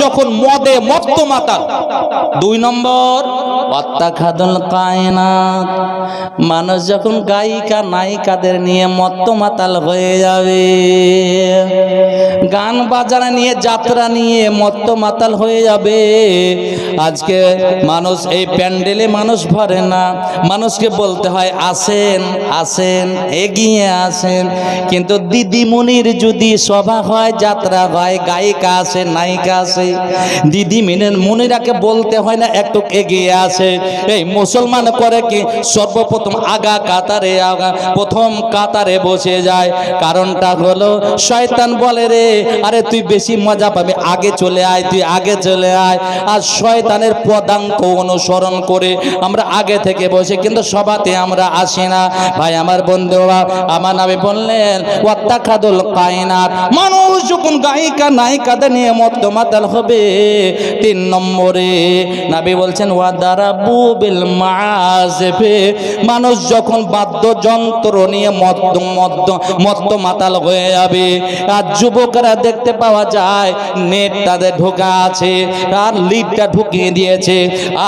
যখন মদে মত্ত মাতাল। 2 নম্বর অত্যাখাদুল কায়নাত, মানুষ যখন গায়িকা নায়িকাদের নিয়ে মত্ত মাতাল হয়ে যাবে, গান বাজানা নিয়ে যাত্রা নিয়ে মত্ত মাতাল হয়ে যাবে। আজকে মানুষ এই প্যান্ডেলে মানুষ ভরে না, মানুষকে বলতে হয় আসেন আসেন এগিয়ে আসেন, কিন্তু দিদিমণির যদি সভা হয়, যাত্রা হয়, গায়িকা আসে, নায়িকা আসে, দিদিমণিরাকে বলতে হয় না একটু এগিয়ে আসে। এই মুসলমান করে কি সর্বপ্রথম প্রথম কাতারে বসে যায়। কারণটা হলো শয়তান বলে রে আরে তুই বেশি মজা পাবি, আগে চলে আয়, তুই আগে চলে আয়। আর শয়তানের পদাঙ্ক অনুসরণ করে আমরা আগে থেকে বসে, কিন্তু সভাতে আমরা আসি না। ভাই আমার বন্ধুরা, আমার নবী বললেন ওয়াত্তাখাদুল কায়নাত, মানুষ যখন গায়িকা নায়িকাদের নিয়ে মত্ত মাতাল হবে। 3 নম্বরে নবী বলছেন ওয়াদারাবু বিল মাযিফি, মানুষ যখন বাদ্যযন্ত্র নিয়ে মত্ত মাতাল হয়ে যাবে। আর যুবকরা দেখতে পাওয়া যায় নেট তাদের ঢোকা আছে, আর লিডটা ঢুকিয়ে দিয়েছে,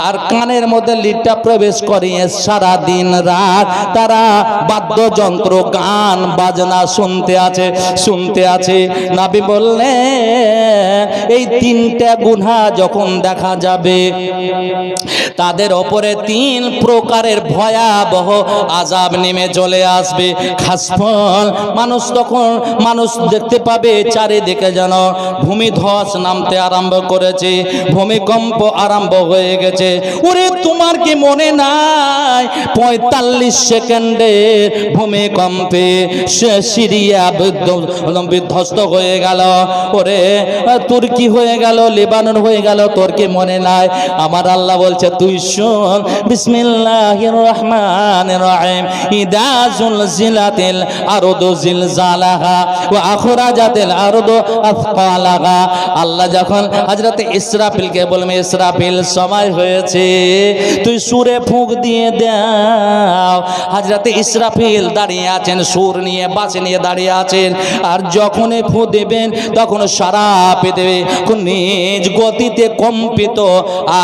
আর কানের মধ্যে লিডটা প্রবেশ করিয়ে সারা দিন রাত তারা বাদ্যযন্ত্র গান বাজনা শুনতে আছে। নবী বললেন এই 3টা গুনাহ যখন দেখা যাবে, তাদের ওপরে 3 প্রকারের ভয়াবহ আযাব নেমে চলে আসবে। খাসফল, মানুষ দেখতে পাবে চারিদিকে যেন ভূমিধস নামতে আরম্ভ করেছে, ভূমিকম্প আরম্ভ হয়ে গেছে। ওরে তোমার কি মনে নাই 45 সেকেন্ডে ভূমিকম্পে সিরিয়া বিধ্বস্ত হয়ে গেল, ওরে তুর্কি হয়ে গেল, লেবানন হয়ে গেল, তোর কি মনে নাই? আমার আল্লাহ বলছে তুই শোন, বিসমিল্লাহির রহমানির রহিম, ইদা জুলজিলাতিল আরদু জিলজালাহা ওয়া আখরাজাতিল আরদু আথকালাহা। আল্লাহ যখন হযরত ইসরাফিলকে বলবে ইসরাফিল সময় হয়েছে, তুই সুরে ফুঁক দিয়ে দাও। হযরত ইসরাফিল দাঁড়িয়ে আছেন, সুর নিয়ে বাঁশি নিয়ে দাঁড়িয়ে আছেন, আর যখনই ফুঁ দেবেন তখন সারা পৃথিবী নিজ গতিতে কম্পিত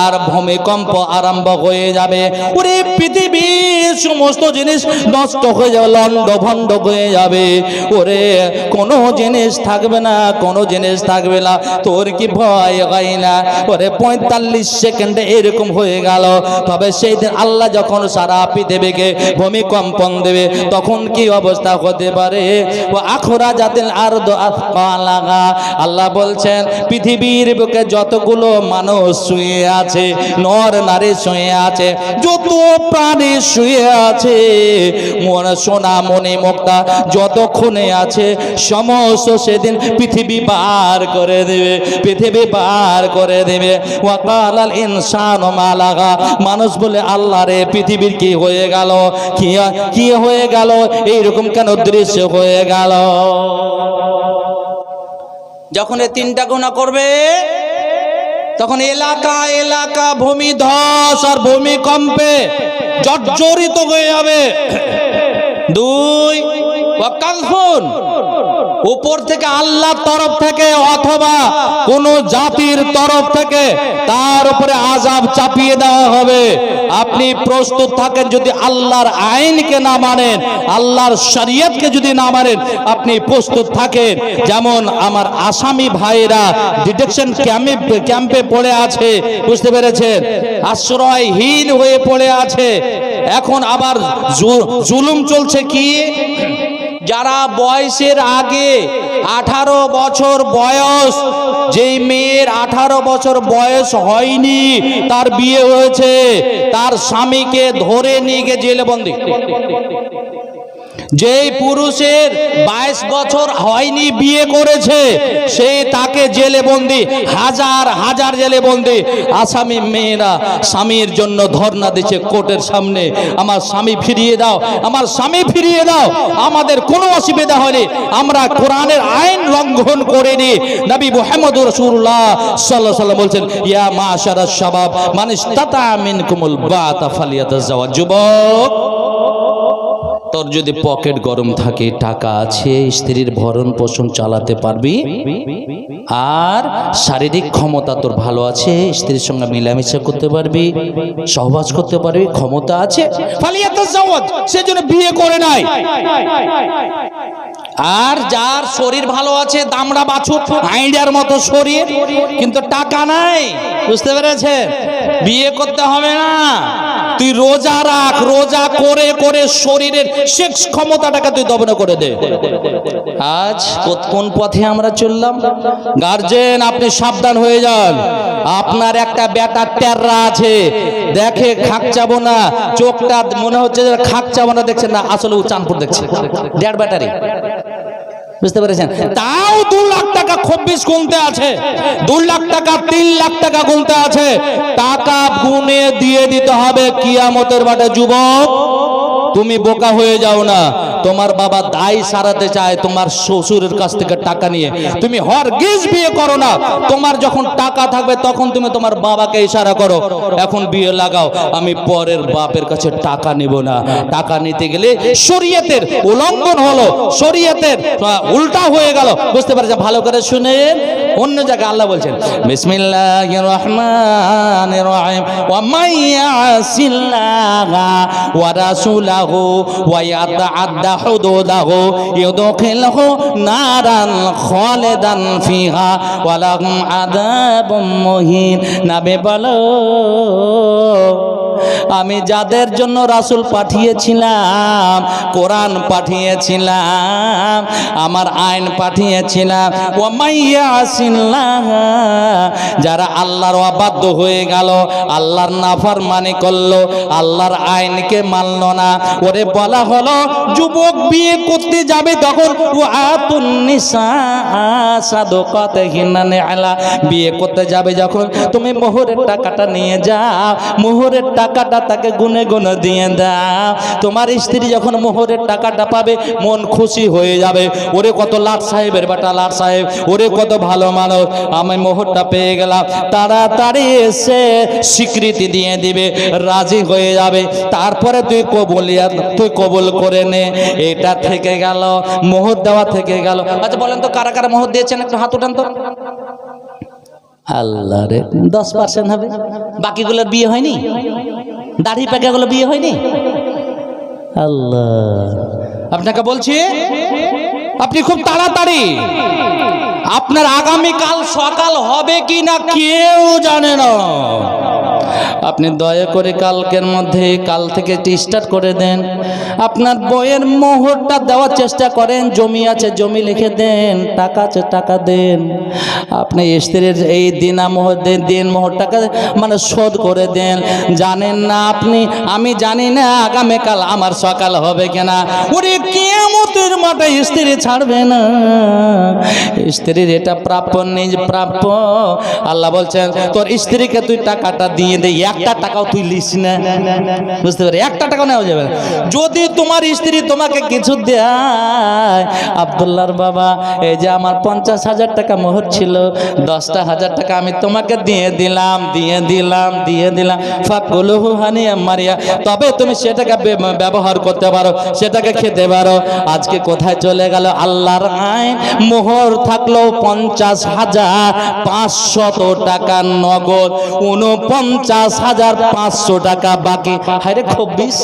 আর ভূমিকম্প আরম্ভ হয়ে যাবে। ওরে পৃথিবীর সমস্ত জিনিস নষ্ট হয়ে যাবে, লন্ডভন্ড হয়ে যাবে। ওরে কোনো জিনিস থাকবে না, কোনো জিনিস থাকবে না। তোর কি ভয় হয় না? ওরে 45 সেকেন্ডে এরকম হয়ে গেল। তবে সেই দিন আল্লাহ যখন সারা পৃথিবীকে ভূমিকম্পন দেবে, তখন কি অবস্থা হতে পারে? ও আখরাজাতিল আরদু আথকালাহা, আল্লাহ বলছেন পৃথিবীর বুকে যতগুলো মানুষ শুয়ে আছে, নর নারী শুয়ে আছে, যত প্রাণী শুয়ে আছে, সোনা মণি মুক্তা যত খুনে আছে, সমস্ত সেদিন পৃথিবী বার করে দেবে, পৃথিবী বার করে দেবে। ওয়াকালাল ইনসানু মা লাগা, মানুষ বলে আল্লাহ রে পৃথিবীর কি হয়ে গেল, কি হয়ে গেল, এইরকম কেন দৃশ্য হয়ে গেল? যখন এই 3টা গুনাহ করবে, তখন এলাকা এলাকা ভূমিধস আর ভূমিকম্পে জর্জরিত হয়ে যাবে। 2 ওয়াকালফুন, উপর থেকে আল্লাহর তরফ থেকে অথবা কোন জাতির তরফ থেকে তার উপরে আযাব চাপিয়ে দেওয়া হবে। আপনি প্রস্তুত থাকেন, যদি আল্লাহর আইনকে না মানেন, আল্লাহর শরীয়তকে যদি না মানেন, আপনি প্রস্তুত থাকেন। যেমন আমার আসামি ভাইরা ডিটেকশন ক্যাম্পে পড়ে আছে, বুঝতে পেরেছেন, আশ্রয়হীন হয়ে পড়ে আছে। এখন আবার জুলুম চলছে কি, যারা বয়সের আগে 18 বছর বয়স, যেই মেয়ের 18 বছর বয়স হয়নি, তার বিয়ে হয়েছে, তার স্বামীকে ধরে নিয়ে গিয়ে জেলে বন্দী। যেই পুরুষের 22 বছর হয়নি, বিয়ে করেছে, সে তাকে জেলে বন্দী, হাজার হাজার জেলে বন্দী। আসামি মেয়েরা স্বামীর জন্য ধর্ণা দিচ্ছে কোর্টের সামনে, আমার স্বামী ফিরিয়ে দাও, আমার স্বামী ফিরিয়ে দাও, আমাদের কোনো অসুবিধা হয়নি, আমরা কোরআনের আইন লঙ্ঘন করিনি। নবী মুহাম্মদ রাসূলুল্লাহ সাল্লাল্লাহু আলাইহি ওয়াসাল্লাম বলছেন ইয়া মাশারাশ শাবাব মান ইসতাতা মিনকুমুল বাতা ফালিয়াতাযাওয়াজ। যুবক তোর যদি পকেট গরম থাকে, টাকা আছে, স্ত্রীর ভরণ পোষণ চালাতে পারবি, আর শারীরিক ক্ষমতা তোর ভালো আছে, স্ত্রীর সঙ্গে মিলামিশা করতে পারবি, সহবাস করতে পারবি, ক্ষমতা আছে, ফালিয়াতাজাওয়াজ, সেজন্য বিয়ে করে নাই। আর যার শরীর ভালো আছে, দামড়া বাছুর আইডিয়ার মতো শরীর, কিন্তু টাকা নাই, বুঝতে পেরেছে, বিয়ে করতে হবে না। তুই রোজা রাখ, রোজা করে করে শরীরের সেক্স ক্ষমতাটাকে তুই দমন করে দে। আজ কোন পথে আমরা চললাম? গার্জেন, আপনি সাবধান হয়ে যান। আপনার একটা বেটা টেররা আছে, দেখে খাকচাবো না, চোখটা মনে হচ্ছে যে খাকচাবো না দেখছেন না, আসলে ও চাঁদপুর দেখছে, দেড় ব্যাটারি, বুঝতে পেরেছেন? তাও 2 লাখ টাকা খব্বিশ গুনতে আছে, 2 লাখ টাকা 3 লাখ টাকা গুনতে আছে, টাকা গুনে দিয়ে দিতে হবে কিয়ামতের মাঠে। যুবক, তুমি বোকা হয়ে যাও না। তোমার বাবা দায় সারাতে চায় তোমার শ্বশুরের কাছ থেকে টাকা নিয়ে, তুমি হরগিজ বিয়ে করো না। তোমার যখন টাকা থাকবে তখন তুমি তোমার বাবাকে ইশারা করো, এখন বিয়ে লাগাও, আমি পরের বাপের কাছে টাকা নিব না। টাকা নিতে গেলে শরীয়তের উল্লঙ্ঘন হলো, শরীয়তের উল্টা হয়ে গেল, বুঝতে পারছেন? ভালো করে শুনেন, অন্য জায়গায় আল্লাহ বলছেন বিসমিল্লাহির রহমানির রহিম, ওয়া মাইয়াসিল্লাহা ওয়া রাসূলাহু ওয়া ইয়াতাআদ্দা হুদুদাহু ইউদখিলহু নারান খালিদান ফিহা ওয়া লাহুম আযাবুম মুহিন। নবী বলো, আমি যাদের জন্য রাসূল পাঠিয়েছিলাম, কোরআন পাঠিয়েছিলাম, আমার আইন পাঠিয়েছিলাম, ওয়া মাইয়াসিল্লাহ, যারা আল্লাহর অবাধ্য হয়ে গেল, আল্লাহর নাফরমানি করলো, আল্লাহর আইনকে মানল না, ওরে বলা হলো যুবক বিয়ে করতে যাবে তখন ওয়াতুন নিসা সাদাকাতিহিন্না নিআলা, বিয়ে করতে যাবে যখন তুমি মোহরের টাকাটা নিয়ে যাও, মোহরের টাকাটা তাকে গুনে গুনে দিয়ে দাও। তোমার স্ত্রী যখন মোহরের টাকাটা পাবে মন খুশি হয়ে যাবে, ওরে কত লাট সাহেবের বেটা, লাট সাহেব, ওরে কত ভালো মানুষ, আমি মোহরটা পেয়ে গেলাম, তাড়াতাড়ি এসে স্বীকৃতি দিয়ে দিবে, রাজি হয়ে যাবে, তারপরে তুই কবুল করে নে। এটা থেকে গেল, মোহর দেওয়া থেকে গেল। আচ্ছা বলেন তো, কারা কারা মোহর দিয়েছেন? একটু হাত উঠান তো। আল্লাহ রে, 10% হবে, বাকিগুলোর বিয়ে হয়নি, দাড়ি পাকাগুলো বিয়ে হয়নি। আল্লাহ, আপনাকে বলছি আপনি খুব তাড়াতাড়ি, আপনার আগামীকাল সকাল হবে কি না কেউ জানে না, আপনি দয়া করে কালকের মধ্যে, কাল থেকে স্টার্ট করে দেন, আপনার বইয়ের মোহরটা দেওয়ার চেষ্টা করেন, জমি আছে জমি লিখে দেন, টাকা আছে টাকা দেন, আপনি স্ত্রীর এই দিনা মোহর দেন, দিন মোহরটাকে মানে শোধ করে দেন। জানেন না আপনি, আমি জানি না আগামীকাল আমার সকাল হবে কিনা, ওরে কিয়ামতের মাঠে স্ত্রী ছাড়বে না, স্ত্রীর এটা প্রাপ্য, নিজ প্রাপ্য। আল্লাহ বলছেন তোর স্ত্রীকে তুই টাকাটা দিয়ে দে, একটা টাকাও তুই লিস না, বুঝতে পারি, একটা টাকাও নেওয়া যাবে না। যদি তোমার স্ত্রী তোমাকে কিছু দেয়, আব্দুল্লাহর বাবা, এই যে আমার 50,000 টাকা মোহর ছিল, 10,000 টাকা আমি তোমাকে দিয়ে দিলাম, ফাকুলুহু হানিয়া মারিয়া, তবে তুমি সেটাকে ব্যবহার করতে পারো, সেটাকে খেতে পারো। আজকে কোথায় চলে গেল আল্লাহর আইন? মোহর থাকলো 50,500 টাকা নগদ, 49,500 টাকা বাকি। হায়রে খব্বিশ,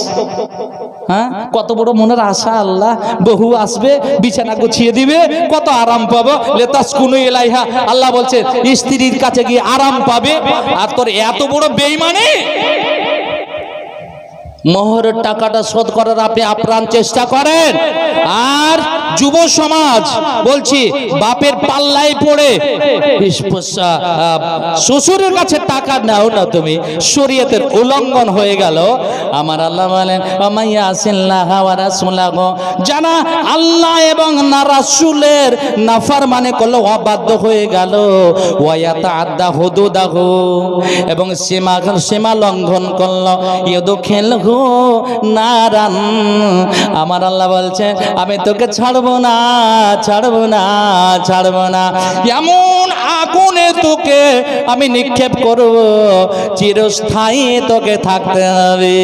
হ্যাঁ, কত বড় মনের আশা, আল্লাহ বহু আসবে, বিছানা গুছিয়ে দিবে, কত আরাম পাবো, লেতাসকুনু ইলাইহা। আল্লাহ বলছে স্ত্রীর কাছে গিয়ে আরাম পাবে, আর তোর এত বড় বেঈমানি। মোহরের টাকাটা শোধ করার আপনি আপ্রাণ চেষ্টা করেন। আর যুব সমাজ বলছি, বাপের পাল্লায় পড়ে শ্বশুরের কাছে টাকা নাও না, তুমি শরীয়তের উল্লঙ্ঘন হয়ে গেল। আমার আল্লাহ বলেন মাইয়াসিল্লাহা ওয়া রাসূলাহু, জানা আল্লাহ এবং রাসূলের নাফরমানি করলো, অবাধ্য হয়ে গেল, ওয়া ইয়াতাআদ্দা হুদুদাহু, এবং সীমা লঙ্ঘন করলো, ইউদখিলহু কুন্তু নারান। আমার আল্লাহ বলছে আমি তোকে ছাড়বো না, ছাড়বো না, ছাড়বো না। এমন আগুনে তোকে আমি নিক্ষেপ করব, চিরস্থায়ী তোকে থাকতে হবে।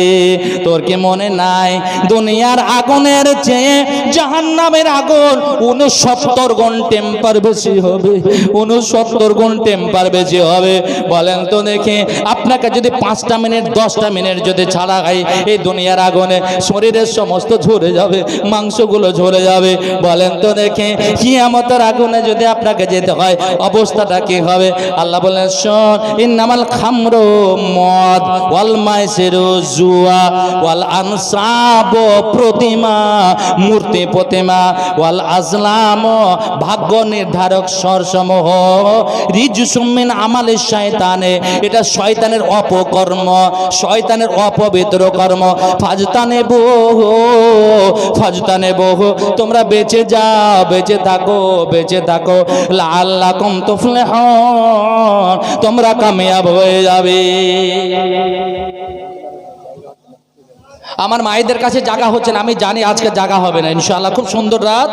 তোর কি মনে নাই দুনিয়ার আগুনের চেয়ে জাহান্নামের আগুন 69 গুণ টেম্পার বেশি হবে, 69 গুণ টেম্পার বেশি হবে। বলেন তো দেখি, আপনাকে যদি 5টা মিনিট 10টা মিনিট যদি ছাড়া হয় এই দুনিয়ার আগুনে শরীরের সমস্ত ঝরে যাবে, মাংসগুলো ঝরে যাবে। বলেন তো দেখি কিয়ামতের আগুনে যদি আপনাকে যেতে হয় অবস্থাটা কি হবে? আল্লাহ বলেন শোন, ইন্নামাল খামরু মদ ওয়াল মাইসিরু জুয়া ওয়াল আনসাব প্রতিমা মূর্তি প্রতিমা ওয়াল আজলাম ভাগ্য নির্ধারক স্বরসমূহ রিজসুম মিন আমালি শয়তানে, এটা শয়তানের অপকর্ম, শয়তানের অপবিত্র কর্ম। ফাজতানেবুহু, ফাজতানেবুহু, তোমরা বেঁচে যাও, বেঁচে থাকো, বেঁচে থাকো। লাআল্লাকুম তুফলিহুন, তোমরা কামিয়াব হয়ে যাবে। আমার মায়েদের কাছে জাগা হচ্ছে না, আমি জানি আজকে জাগা হবে না ইনশাআল্লাহ। খুব সুন্দর রাত,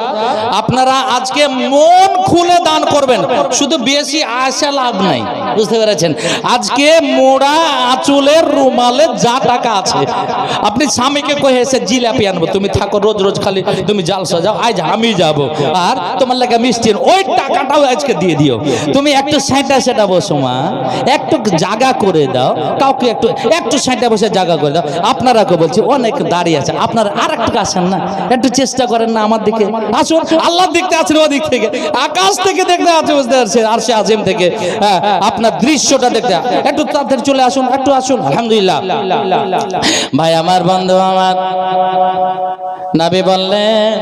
আপনারা আজকে মন খুলে দান করবেন, শুধু বেশি আশা লাভ নাই, বুঝতে পেরেছেন? আজকে মোড়া আঁচলের রুমালে যা টাকা আছে, আপনি স্বামীকে কয়ে এসে জিলাপি আনবো, তুমি থাকো রোজ রোজ খালি তুমি জালসা যাও, আজ আমি যাব আর তোমার লাগে মিষ্টি, ওই টাকাটাও আজকে দিয়ে দিও। তুমি একটু সাইটা সেটা বসো মা, একটু জাগা করে দাও, কাউকে একটু একটু সাইটা বসে জাগা করে দাও। আপনারাকে বলছি অনেক দাঁড়িয়ে আছে, আপনারা আর একটু আসেন না, একটু চেষ্টা করেন না আমার দিকে আসুন। আল্লাহ দেখতে আছেন ওদিক থেকে, আকাশ থেকে দেখতে আছে, বুঝতে পারছেন? আর সে আজিম থেকে আপনার দৃশ্যটা দেখতে, একটু তাড়াতাড়ি চলে আসুন, একটু আসুন। আলহামদুলিল্লাহ ভাই আমার, বন্ধু আমার, নবী বললেন,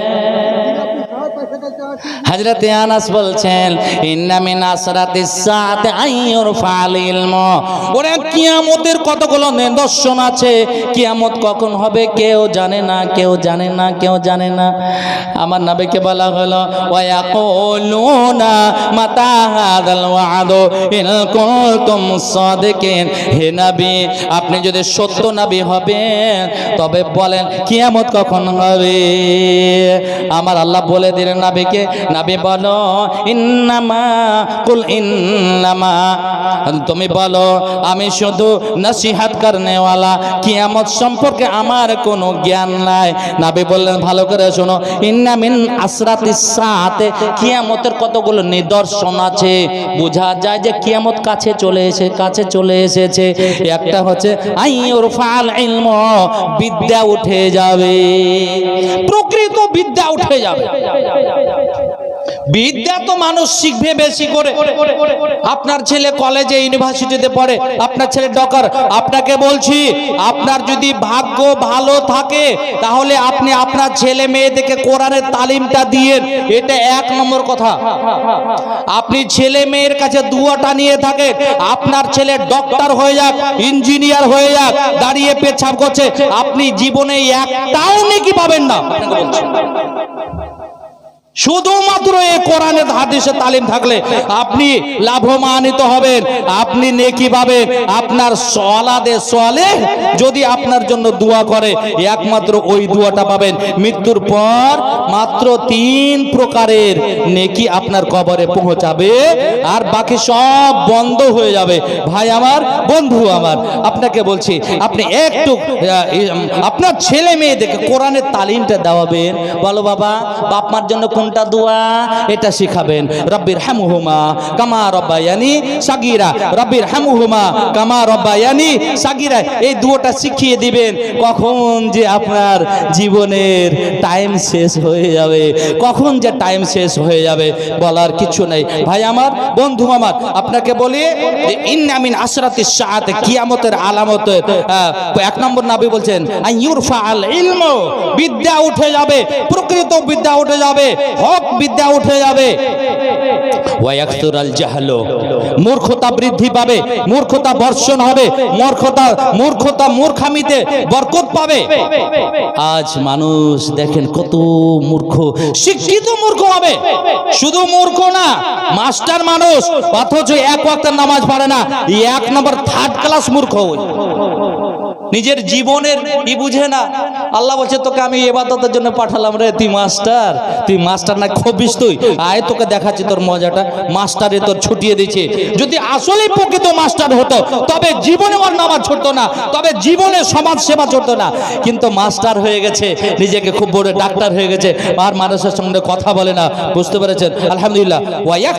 হযরতে আনাস বলছেন ইন্না মিন আসরাতিস সাআতি আইয়ুরফাল ইলমু, ওরে কিয়ামতের কতগুলো নিদর্শন আছে, কিয়ামত কখন হবে কেউ জানে না, কেউ জানে না, কেউ জানে না। আমার নবীকে বলা হলো ওয়া ইয়াকুলুনা মাতা হাযাল ওয়াদু ইন কুনতুম সাদিকিন, হে নবী আপনি যদি সত্য নবী হবেন তবে বলেন কিয়ামত কখন হবে। আমার আল্লাহ বলে দিলেন নবীকে, নবী বলো ইন্নামা কুল ইন্নামা, তুমি বলো আমি শুধু নসিহত করনে ওয়ালা, কিয়ামত সম্পর্কে আমার কোনো জ্ঞান নাই। নবী বললেন ভালো করে শোনো, ইন্না মিন আসরাতিস সাআতে, কিয়ামতের কতগুলো নিদর্শন আছে, বোঝা যায় যে কিয়ামত কাছে চলে এসেছে, কাছে চলে এসেছে। একটা হচ্ছে আইয়ুরফাল ইলমু, বিদ্যা উঠে যাবে, প্রকৃত বিদ্যা উঠে যাবে। বিদ্যা তো মানুষ শিখবে বেশি করে। আপনার ছেলে কলেজে ইউনিভার্সিটিতে পড়ে, আপনার ছেলে ডক্টর, আপনাকে বলছি আপনার যদি ভাগ্য ভালো থাকে তাহলে আপনি আপনার ছেলে মেয়েদেরকে কোরআনের তালিমটা দিয়েন, এটা 1 নম্বর কথা। আপনি ছেলে মেয়ের কাছে দুয়াটা নিয়ে থাকেন, আপনার ছেলে ডক্টর হয়ে যাক, ইঞ্জিনিয়ার হয়ে যাক, দাঁড়িয়ে পেছাব করছে, আপনি জীবনে একটাও নেকি পাবেন না। শুধুমাত্র এই কোরআনের হাদিসের তালিম থাকলে আপনি লাভবান্বিত হবেন, আপনি নেকি পাবেন। আপনার সলাদে সলেহ যদি আপনার জন্য দোয়া করে একমাত্র ওই দোয়াটা পাবেন। মৃত্যুর পর মাত্র 3 প্রকারের নেকি আপনার কবরে পৌঁছাবে, আর বাকি সব বন্ধ হয়ে যাবে। ভাই আমার, বন্ধু আমার, আপনাকে বলছি আপনি একটু আপনার ছেলে মেয়েদেরকে কোরআনের তালিমটা দেওয়াবেন। বলো বাবা, বাপ মার জন্য কোনটা দোয়া এটা শিখাবেন, রব্বির হামহুমা কামা রব্বায়ানি সাগীরা, রব্বির হামহুমা কামা রব্বায়ানি সাগীরা, এই দোয়াটা শিখিয়ে দিবেন। কখন যে আপনার জীবনের টাইম শেষ হয়ে যাবে, কখন যে টাইম শেষ হয়ে যাবে বলার কিছু নেই। ভাই আমার, বন্ধু আমার, আপনাকে বলি যে ইন্না মিন আসরাতিস সাআতে, কিয়ামতের আলামতের 1 নম্বর নবী বলছেন আইয়ুরফাল ইলমু, বিদ্যা উঠে যাবে, প্রকৃত বিদ্যা উঠে যাবে, হক বিদ্যা উঠে যাবে। ওয়া ইয়াকসুরাল জাহলু, মূর্খতা বৃদ্ধি পাবে, মূর্খতা বর্ষণ হবে, মূর্খতা মূর্খামিতে বরকত পাবে। আজ মানুষ দেখেন কত মূর্খ, শিক্ষিত মূর্খ হবে, শুধু মূর্খ না মাস্টার মানুষ, অথচ 1 ওয়াক্তের নামাজ পড়ে না, 1 নম্বর 3rd ক্লাস মূর্খ। নিজের জীবনের বুঝে না। আল্লাহ বলছে তোকে আমি ইবাদতের জন্য পাঠালাম রে, তুই মাস্টার না খবিস, তুই আয় তোকে দেখাচ্ছি তোর মজাটা। মাস্টারে তোর ছুটিয়ে দিচ্ছে। যদি আসলে প্রকৃত মাস্টার হতো তবে জীবনে ওর নামাজ ছুটতো না, তবে জীবনে সমাজ সেবা ছুটতো না। কিন্তু মাস্টার হয়ে গেছে, নিজেকে খুব বড় ডাক্তার হয়ে গেছে, আর মানুষের সঙ্গে কথা বলে না। বুঝতে পেরেছেন? আলহামদুলিল্লাহ।